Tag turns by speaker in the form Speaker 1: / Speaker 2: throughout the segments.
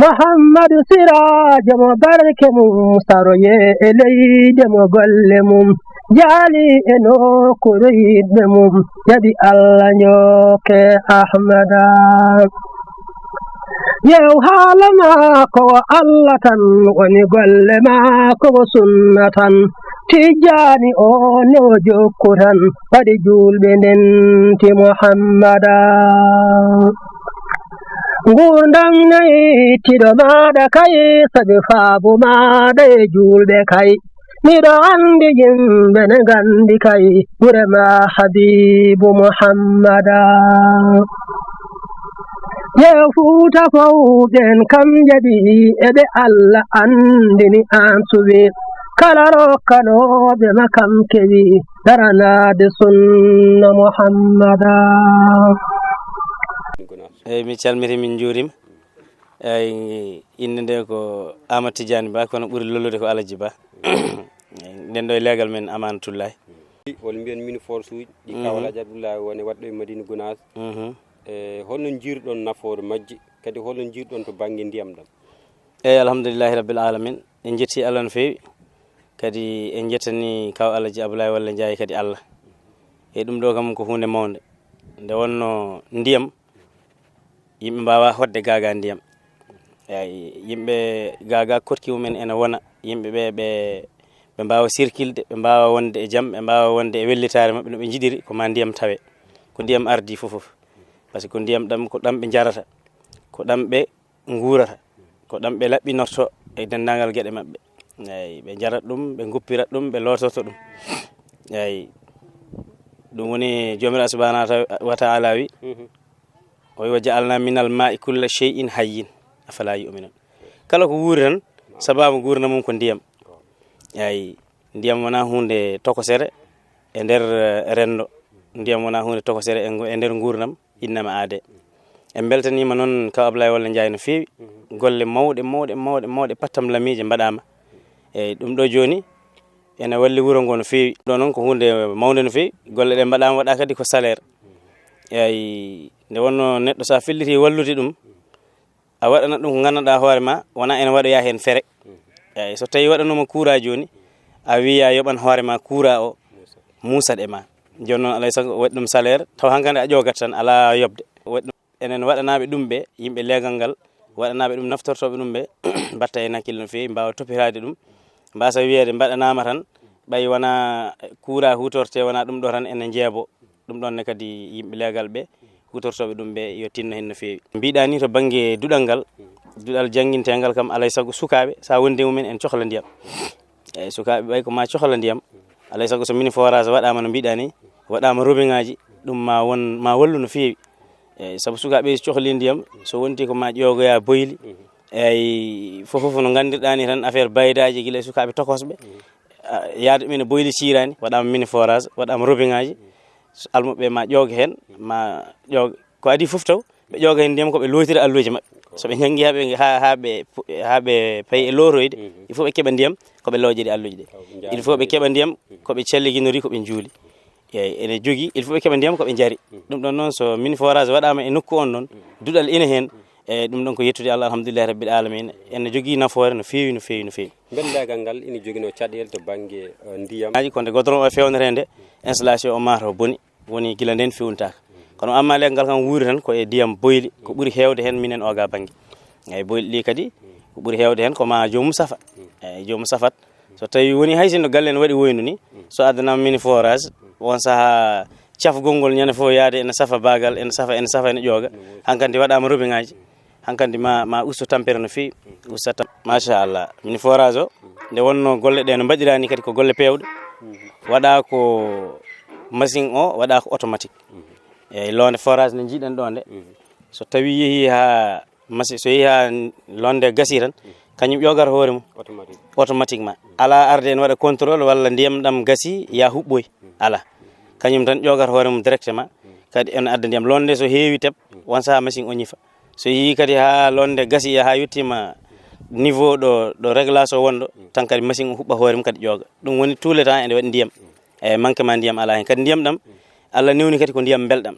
Speaker 1: muhammadu sirajo mo barke mum saroye e leyde mo golle mum jaali e nokkure yiɗɓe mum jaɓi allah nyoke ahmada yew haala maako wo allah tan woni golle maako wo sunna tan tijjani o ne o jokku tan waɗi julɓe ndenti muhammada ngurdam nayi tiɗo maɗa kay sabi faabu maɗa e julɓe kay miɗo andi yimɓe ne gandi kay ɓurema habibu muhammada yew fuuta fawɗen kam jadi eɓe allah andini an suwi kala rokkanoɓe makam kewi daranade sunna muhammada
Speaker 2: eyyi mi calmiti min juurima eyyi inde nde ko Amadou Tidiane Ba kono ɓuuri lollude ko Alaji Ba nden ɗo e leegal men Amanatullahi
Speaker 3: wol mbiyen mini force uji ɗi Kawlaji Abdoulaye woni wadɗo e Madina Gounass holno jiiruɗon nafoore majji kadi holno jiiruɗon to banggue ndiyam ɗam
Speaker 2: eyyi alhamdulillahi rabbil alamin en jetti Allah no fewi kadi en jettani kaw Alaji Abdoulaye walla jaayi kadi Allah e ɗum ɗo kam ko hunde mawde nde wonno ndiyam yimɓe mbawa hodde gaga ndiyam eyi yimɓe gaga korki mumen ene wona yimɓe ɓe mbawa sirkilde ɓe mbawa wonde e jaam ɓe mbawa wonde e wellitare mabɓe no ɓe jiɗiri ko ma ndiyam tawe ko ndiyam ardi fof par ce que ndiyam ɗam ko ɗam ɓe jarata ko ɗam ɓe guurata ko ɗam ɓe laɓɓinorto e dendagal gueɗe mabɓe eyi ɓe jarat ɗum ɓe guppirat ɗum ɓe lotorto ɗum eyi ɗum woni jomiraɗo subhanahu wa ta'ala wi o wi wa ja'alna minal ma'i kulla shay'in hayyin afala yu'minun kala ko wuuri tan sababu gurna mum ko ndiyam eyi ndiyam wona hunde tokosere e nder rendo ndiyam wona hunde tokosere e nder gurnam innama aade en beltanima noon kaw Abdoulaye walla Ndiaye no fewi golle mawɗe pattam lamije mbaɗama eyi ɗum ɗo joni ene walli wuro ngo no fewi ɗo noon ko hunde mawde no fewi golle ɗe mbaɗama waɗa kadi ko salaire eyi nde wonno neɗɗo sa felliti wallude ɗum a waɗana ɗum ko gandanɗa hoore ma wona ene waɗoya hen fere eyi so tawi waɗanoma kuura joni a wiya yoɓan hoore ma kuura o musat e ma joni noon alay saago waɗi ɗum salaire taw hankkandi a ƴogat tan ala yobde waɗi ɗum enen waɗanaɓe ɗum ɓe yimɓe leegal ngal waɗanaɓe ɗum naftortoɓe ɗum ɓe mbatta hen hakkille no fewi mbawa toppitade ɗum mbasa wiyede mbaɗanama tan ɓay wona kuura hutorte wona ɗum ɗo tan ene jeebo ɗum ɗonne kadi yimɓe leegal ɓe hutortoɓe ɗum ɓe yo tinno hen no fewi mbiɗa ni to banggue duɗal ngal duɗal jangguintegal kam alay saago sukaɓe sa wondi mumen en cohla ndiyam eyyi sukaɓe ɓay ko ma cohla ndiyam alay saago so mini forage waɗama no mbiɗa ni waɗama robinet ngaji ɗum ma wallu no fewi eyyi saabu sukaɓe cohli ndiyam so wonti ko ma ƴogoya boyli eyyi fofoof no gandirɗa ni tan affaire baydaji guila e sukaɓe tokosɓe yaade ɗumen e boyli cirani waɗama mini forage waɗama robinet ngaji almuɓe ma ƴooga hen ma ƴooga ko adi foof taw ɓe ƴooga hen ndiyam koɓe lootira alluji mabɓe soɓe janggui haɓe payi e loroyde il faut ɓe keeɓa ndiyam koɓe looƴede alluji ɗe il faut ɓe keeɓa ndiyam koɓe calliginori koɓe juuli eyyi ene jogui il faut ɓe keeɓa ndiyam koɓe jaari ɗum ɗon noon so mini forage waɗama e nokku on ɗon duɗal ina hen eyyi ɗum ɗon ko yettude Allah alhamdulillahi rabbil alamina ene jogui nafoore no fewi no fewi no fewi
Speaker 3: bendagal ngal ina joguino caɗele to banggue ndiyam
Speaker 2: aji konde goudron o fewnere nde installation o mataw boni woni guila nden fewnitaka kono amma legal ngal kam wuuri tan ko e ndiyam boyli ko ɓuuri hewde hen minen oga banggue eyyi boyli ɗi kadi ko ɓuuri hewde hen koma jomum safa eyyi jomum safat so tawi woni hay sinno galle ne waɗi woynu ni so addanama mini forage on saaha cafgol ngol ñande foof yaade ene safa bagal ene safa ene ƴooga hankkandi waɗama robinet ngaji hankkandi ma usto tampere no fewi ustata machallah mini forage o nde wonno golle ɗe no mbaɗirani kadi ko golle pewɗe waɗa ko machine o waɗa ko automatique eyyi londe forage nde jiiɗen ɗo nde so tawi yeehi ha machine so yeehi ha londe gasi tan kañum ƴogata hoore mum automatiquement ala arde en waɗa contrôle walla ndiyam ɗam gasi ya huɓɓoy ala kañum tan ƴogata hoore mum directement kadi ene adda ndiyam londe so heewi teb won saha machine o ñifa so yeehi kadi ha londe gasi ha yettima niveau ɗo réglage o wonɗo tan kadi machine o huɓɓa hoore mum kadi ƴooga ɗum woni tout le temps ene waɗi ndiyam eyyi manquement ndiyam ala hen kadi ndiyam ɗam Allah newni kadi ko ndiyam belɗam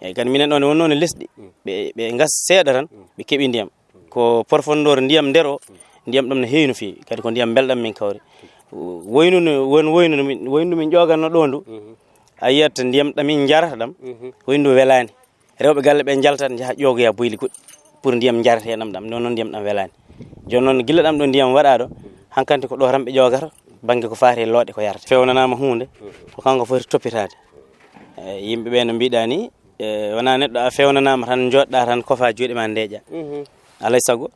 Speaker 2: eyyi kadi minen ɗon wonno ne lesɗi ɓe gas seeɗa tan ɓe keeɓi ndiyam ko profondeur ndiyam nder o ndiyam ɗam ne heewi no feewi kadi ko ndiyam belɗam min kawri woynu min ƴoganno ɗo ndu a yiyat ndiyam ɗamin jarata ɗam woynu welani rewɓe galle ɓe jaltat jaaha ƴogoya boyli goɗɗi pour ndiyam jarateɗam ɗam non noon ndiyam ɗam welani joni noon gila ɗam ɗo ndiyam waɗa ɗo hankkandi ko ɗo tan ɓe ƴogata banggue ko fati e looɗe ko yarata fewnanama hunde ko kanko foti toppitade yimɓeɓe no mbiɗa ni wona neɗɗo a fewnanama tan joɗɗa tan kofa juuɗe ma ndeeƴa alay saago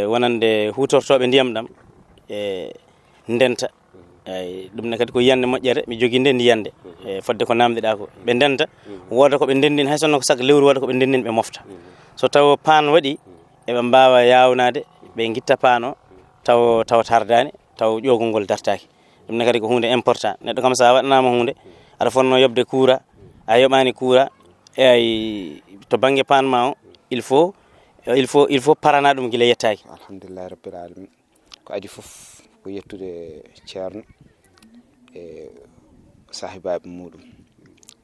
Speaker 2: wonande hutortoɓe ndiyam ɗam ndenta ɗum ne kadi ko yiyande moƴƴere mi jogui nde ndiyande fodde ko namdiɗa ko ɓe ndenta woda koɓe ndendin hay sonno ko saaka lewru woda koɓe ndendin ɓe mofta so taw pan waɗi eɓe mbawa yawnade ɓe guitta pan o taw tardani taw ƴogol ngol dartaki ɗum ne kadi ko hunde important neɗɗo kam sa waɗanama hunde aɗa fonno yobde courant a yoɓani courant ay to banggue pan ma o il faut parana ɗum guila yettaki.
Speaker 4: Alhamdulillah rabbil alamin ko adi foof ko yettude ceerno e sahibaɓe muɗum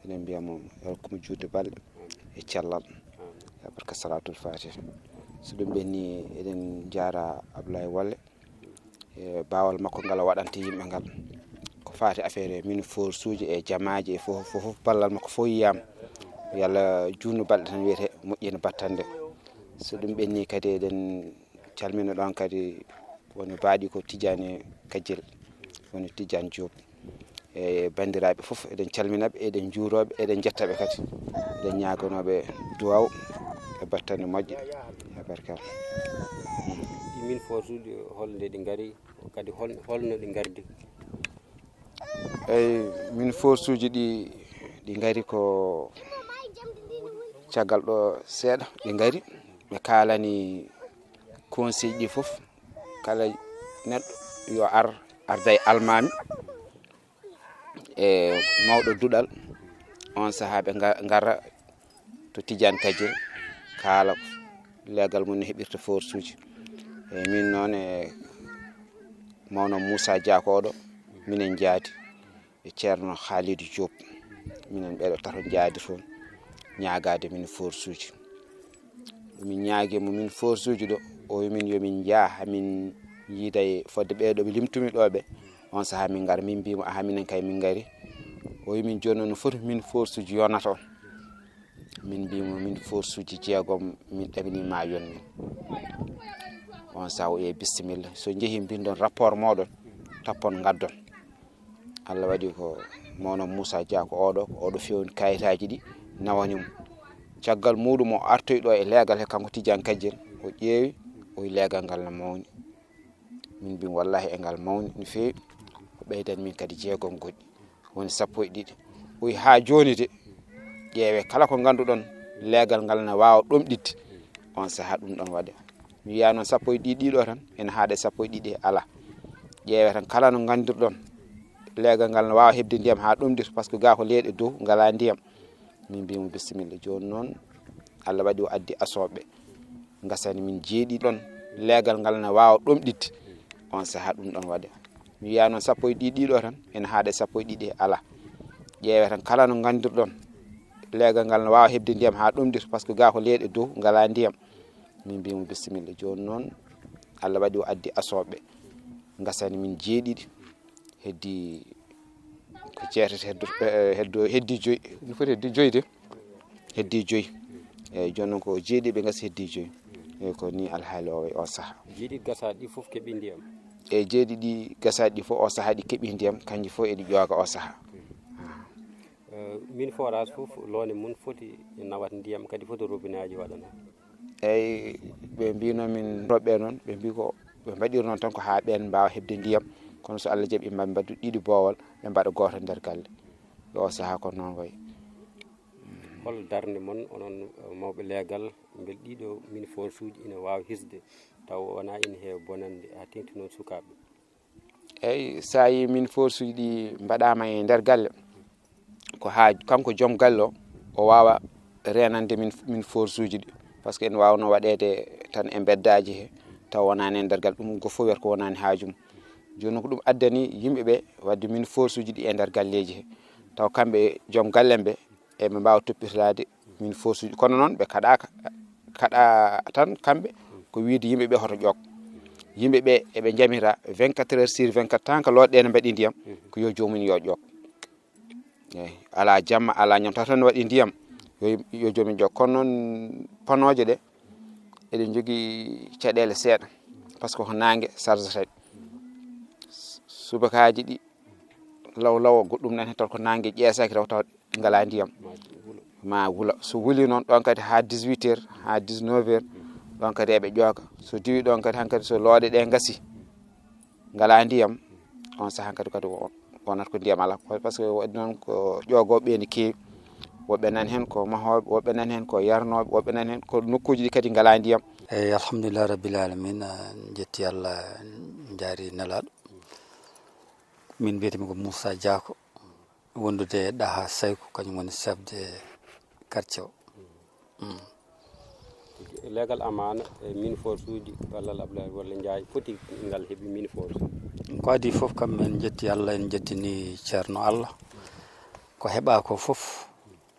Speaker 4: enen mbiyamo hokkumo juutde balɗe e cellal e barka salatul fatih so ɗum ɓenni eɗen jaara Abdoulaye Walle e bawal makko ngal waɗante yimɓe ngal ko fati affaire min force uji e jamaji e fof ballal makko fof yiyama yalla juutno balɗe tan wiyete moƴƴino battande so ɗum ɓenni kadi eɗen calmina ɗon kadi woni baaɗi ko Tidiane Kajel woni Tidiane Diop e bandiraɓe fof eɗen calminaɓe eɗen juuroɓe eɗen jettaɓe kadi eɗen ñagonoɓe duwaw e battane moƴƴe e barkal
Speaker 3: min force uji holde ɗi gaari kadi holno ɗi gardi
Speaker 4: eyyi min force uji ɗi gaari ko caggal ɗo seeɗa ɗi gaari ɓe kalani conseil ɗi fof kala neɗɗo yo arda e almami e mawɗo duɗal on saaha ɓe gara to Tidiane Kadiel kaala leegal mum no heɓirta force uji e min noon e mawno Moussa Diakoɗo minen jaadi e ceerno Khalidou Diop minen ɓeɗo tato jaadi toon ñagade min force uji min ñaaguimo min force uji ɗo o wimin yomin jaa hamin yiida e fodde ɓeɗo ɓe limtumi ɗo ɓe on saaha min gara min mbimo aha minen kay min gari o wimin joni noon no foti min force uji yonata on min mbimo min force uji jeegom min ɗaɓinima yon min on saaha o bisimilla so jeehi mbindon rapport moɗon tappon gaddon Allah waɗi ko mawno Moussa Dia ko oɗo fewni kayitaji ɗi nawanimo caggal muɗum o artoy ɗo e leegal he kanko Tidiane Kadiel o ƴeewi o leegal ngal no mawni min mbimi wallahi e ngal mawni no feewi o ɓeydan min kadi jeegom goɗɗi woni 12 o ha joni de ƴeewe kala ko ganduɗon leegal ngal ne wawa ɗomɗidde on saaha ɗum ɗon waɗe mi wiya noon 12 ɗiɗo tan ene haaɗe 12 ala ƴeewe tan kala no gandirɗon leegal ngal ne wawa hebde ndiyam ha ɗomɗita par ce que ga ko leeɗe dow ngala ndiyam min mbimo bisimilla joni noon Allah waɗi o addi asoɓe gasani min jeeɗi ɗon leegal ngal ne wawa ɗomɗidde on saaha ɗum ɗon waɗe mi wiya noon 12 ɗiɗo tan ene haaɗe 12 ala ƴeewe tan kala no gandirɗon leegal ngal ne wawa hebde ndiyam ha ɗomɗita par ce que ga ko leeɗe dow ngala ndiyam min mbimo bisimilla joni noon Allah waɗi o addi asoɓe gasani min jeeɗiɗi heddi ko jeetata heddi joyi no foti heddi joyi de heddi joyi eyyi joni noon ko jeeɗiɓe gasi heddi joyi eyyi ko ni alhaali o saaha
Speaker 3: jeeɗiɗi gasaɗi ɗi fof keeɓi ndiyam
Speaker 4: eyyi jeeɗiɗi gasaɗi ɗi fof o saaha ɗi keeɓi ndiyam kanƴi fof eɗi ƴooga o saaha
Speaker 3: min forage fof loone mum foti nawat ndiyam kadi foti robinet aji waɗana
Speaker 4: eyyi ɓe mbino min roɓɓe noon ɓe mbi ko ɓe mbaɗiri noon tan ko ha ɓen mbawa hebde ndiyam kono so Allah jaaɓi ɓe mbaddu ɗiɗi boowal ɓe mbaɗa goto nder galle o saaha ko noon wayi
Speaker 3: hol darde moon onon mawɓe leegal bel ɗiɗo min force uji ina wawa hisde taw wona ina heewa bonande ha tengti noon sukaɓe
Speaker 4: eyyi sa yi min force uji ɗi mbaɗama e nder galle ko ha kanko joom galle o wawa renande min force uji ɗi par ce que en wawno waɗede tan e beddaji he taw wonani e nder galle ɗum go fof wiyata ko wonani haajum joni ko ɗum addani yimɓeɓe wadde min force uji ɗi e nder galleji he taw kamɓe joom gallen ɓe eɓe mbawa toppitade min force uji kono noon ɓe kaɗa tan kamɓe ko wiide yimɓe ɓe hoto ƴoog yimɓe ɓe eɓe jamira 24 heures sur 24 tant que looɗe ne mbaɗi ndiyam ko yo jomum yo ƴoog eyi ala jamma ala ñam taw tan ne waɗi ndiyam yo jomum ƴoog kono noon panoje ɗe eɗen jogii caɗeele seeɗa par ce que ko nangue sargetaɗe subakaji ɗi law goɗɗum nan hen taw ko nangue ƴeesaki taw taw ngala ndiyam ma wula so wuli noon ɗon kadi ha 18 heures ha 19 heures ɗon kadi eɓe ƴooga so diwi ɗon kadi hankkadi so looɗe ɗe gasi ngala ndiyam on saha kadi wonata ko ndiyam ala par ce que waɗi noon ko ƴoogoɓe ne keewi woɓɓe nan hen ko mahoɓe woɓɓe nan hen ko yarnoɓe woɓɓe nan hen ko nokkuji ɗi kadi ngala ndiyam
Speaker 5: eyyi alhamdulillah rabbil alamin jetti Allah jaari nelaɗo min mbiyetemi ko Moussa Diako wondude ɗaha Saykou kañum woni chef de quartier o
Speaker 3: legal amana e mine force uji ballal Abdoulaye Walla Ndiaye foti ngal heeɓi mine force
Speaker 5: ko adi foof kam en jetti Allah en jettini ceerno Allah ko heɓa ko foof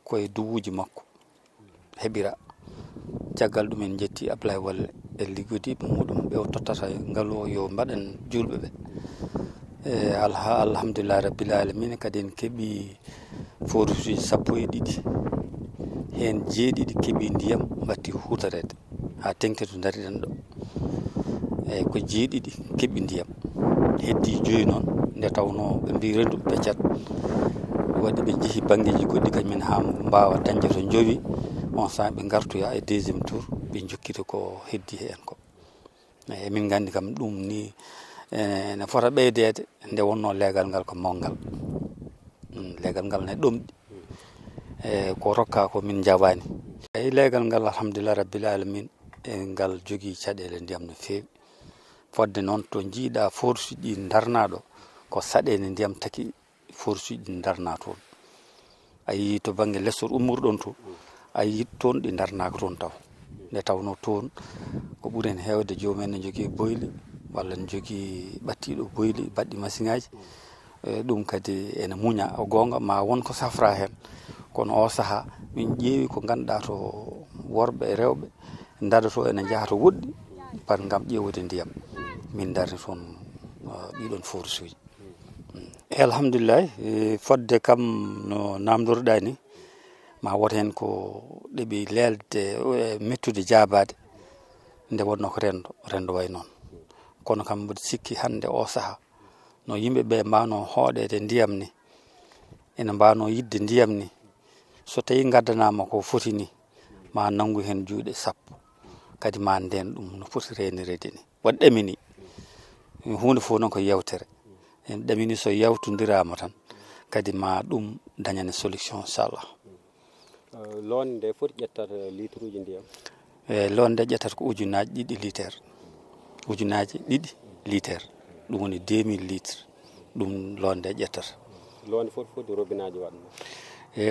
Speaker 5: koye duwuji makko heɓira caggal ɗum en jetti Abdoulaye Walla e liggodiɓe muɗum ɓe o tottata ngaalu o yo mbaɗen julɓe ɓe alhamdulillah rabbil alamin kadi en keeɓi forage uji 12 hen 7 keeɓi ndiyam batti hutorede ha tengti to dariɗen ɗo eyyi ko 7 keeɓi ndiyam heddi 5 noon nde tawno ɓe mbi renduɓe peccat waɗi ɓe jeehi banggueji goɗɗi kañumen ha mbawa dañde to jowi on saaha ɓe gartoya e deuxiéme tour ɓe jokkita ko heddi hen ko eyyi emin gandi kam ɗum ni ne fota ɓeydede nde wonno leegal ngal ko mawgal leegal ngal ne ɗomɗi e ko rokka ko min jawani eyyi leegal ngal alhamdulillah rabbil alamin ngal jogui caɗele ndiyam no fewi fodde noon to jiiɗa force ɗi darnaɗo ko saɗede ndiyam taki force ɗi darna toon a yii to banggue lessol ummorɗon to a yii toon ɗi darnaka toon taw nde tawno toon ko ɓuuri hen hewde jomumen ne jogui boyli walla ne jogui ɓattiɗo boyli baɗɗi machine aji ɗum kadi ene muña o gonga ma won ko safra hen kono o saaha min ƴeewi ko ganduɗa to worɓe e rewɓe daroto ene jaaha to woɗɗi par gam ƴewude ndiyam min darni toon ɗiɗon forage uji alhamdulillah fodde kam no namdorɗa ni ma wot hen ko ɗeɓi lelde mettude jabade nde wonno ko rendo way noon kono kam mboɗo sikki hande o saaha no yimɓeɓe mbano hooɗede ndiyam ni ene mbano yidde ndiyam ni so tawi gaddanama ko foti ni ma nangu hen juuɗe 10 kadi ma nden ɗum no foti renirede ni waɗi ɗamini hunde fof noon ko yewtere en ɗamini so yawtodirama tan kadi ma ɗum dañane solution inchallah
Speaker 3: londe nde foti ƴettata litre uji ndiyam
Speaker 5: londe nde ƴettata ko ujunaji 2 litre ujunaji 2 litre ɗum woni 2000 litres ɗum londe nde ƴettata
Speaker 3: londe foti robinet aji waɗno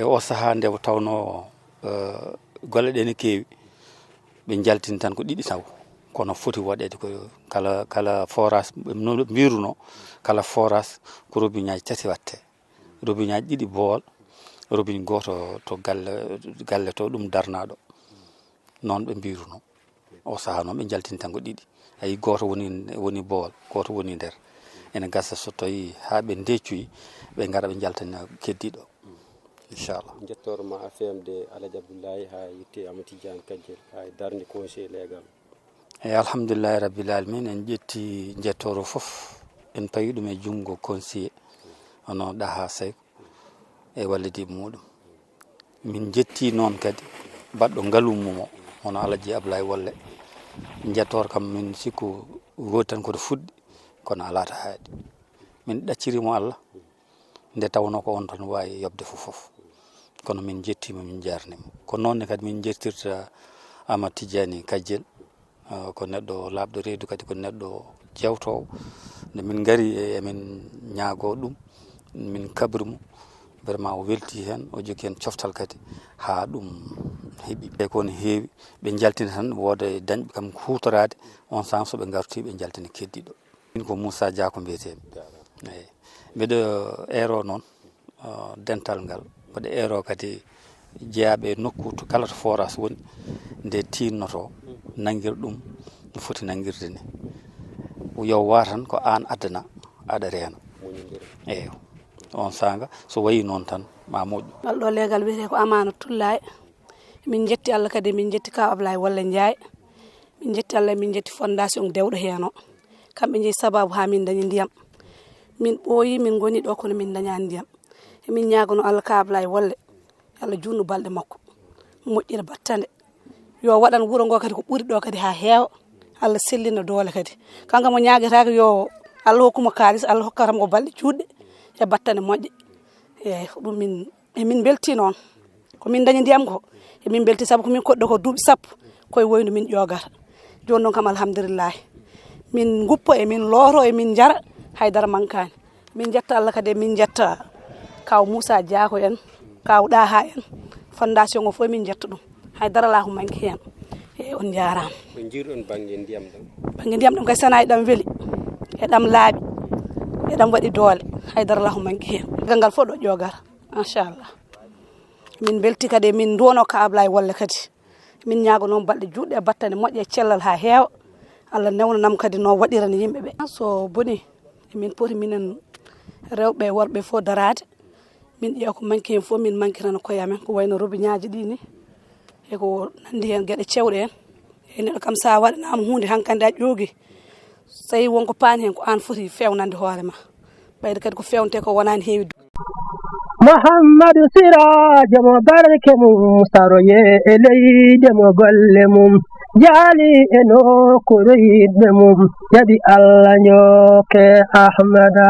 Speaker 5: o saaha nde tawno golle ɗe ne keewi ɓe jaltini tan ko 2 taw kono foti waɗede ko kala forage no mbiruno kala forage ko robinet 3 watte robinet 2 bool robinet goto to galle to ɗum darnaɗo noon ɓe mbiruno o saaha noon ɓe jaltini tan ko 2 ayi goto woni bool goto woni nder ene gasa so tawi ha ɓe deccuyi ɓe gara ɓe jaltina keddiɗo inchallah
Speaker 3: jettorma AFMD Alaji Abdoulaye ha yitte Amadou Tidiane Kadiel ha darde conseil légal
Speaker 5: eyyi alhamdulillahi rabbil alamin en ƴetti jettoro foof en pawi ɗum e junggo conseiller hono ɗaha Saykou e wallidi muɗum min jetti noon kadi baɗɗo ngaalumumo hono Alaji Abdoulaye Walla jettor kam min sikku wodi tan koto fuɗɗi kono ala to haaɗi min ɗaccirimo Allah nde tawno ko on tan wawi yobde fof kono min jettima min jarnima ko noonne kadi min jettirta Amadou Tidiane Kadiel ko neɗɗo labɗo reedu kadi ko neɗɗo jewtowo nde min gari emin ñaago ɗum min kabrimo vraiment o welti hen o jogui hen coftal kadi ha ɗum heeɓi e kono heewi ɓe jaltina tan wooda dañɓe kam hutorade on sens soɓe garti ɓe jaltina keddiɗo min ko Moussa Diako mbiyetemi eyyi mbiɗo ero noon dental ngal mbiɗo ero kadi jeeyaɓe nokku to kala to forage woni nde tinnoto nanguir ɗum foti nangirde ni yo watan ko an adana aɗa reena eyo on sanga so wayi noon tan ma moƴƴu
Speaker 6: balɗo legal wiyete ko Amana Tullaye min jetti Allah kadi min jetti kaw Ablaye Walla Ndiaye min jetti Allah min jetti fondation dewɗo heno kamɓe jeeyi sababu ha min dañi ndiyam min ɓooyi min goni ɗo kono min dañani ndiyam emin ñagono Allah ka Ablaye Walle Allah junnu balɗe makko moƴƴira battande yo waɗan wuuro ngo kadi ko ɓuri ɗo kadi ha heewa Allah sellina doole kadi kanko mo ñaguetako yo Allah hokkuma kalis Allah hokkatam ko balɗe juɗɗe e battane moƴƴe eyyi ɗum min belti noon komin dañi ndiyam ko emin belti saabu komin koɗɗo ko duuɓi sappo koye woynu min ƴogata joni noon kam alhamdulillahi min guppo e min looro e min jara haydara mankani min jetta Allah kadi min jetta kaw Moussa Diako en kaw Ɗaha en fondation o fof min jetta ɗum haydara lahu manki hen e on jarama
Speaker 3: ko jirɗon banggue ndiyam
Speaker 6: ɗam kay sana eɗam weeli eɗam laaɓi eɗam waɗi doole haydara lahu manki hen gangal fof ɗo ƴogata machallah min belti kadi min duwono ka Ablaye Walle kadi min ñaago noon balɗe juɗɗe e battane moƴƴe e cellal ha heewa Allah newnanam kadi no waɗirani yimɓeɓe so boni min poti minen rewɓe worɓe fof darade min ƴeewa ko manque hen fof min manquirana koye amen ko wayno robiñaji ɗi ni eko nandi hen gueɗe cewɗe en e neɗɗo kam sa waɗanama hunde hankkandi a ƴoogi so tawi wonko paani hen ko an foti fewnande hoorema ɓayde kadi ko fewnte ko wonani heewi
Speaker 1: Muhammadu Sirajo mo barke mum saroye e leyde mo golle mum jaali e nokkuure yiɗɓe mum jaɓi Allah ñooke Ahmada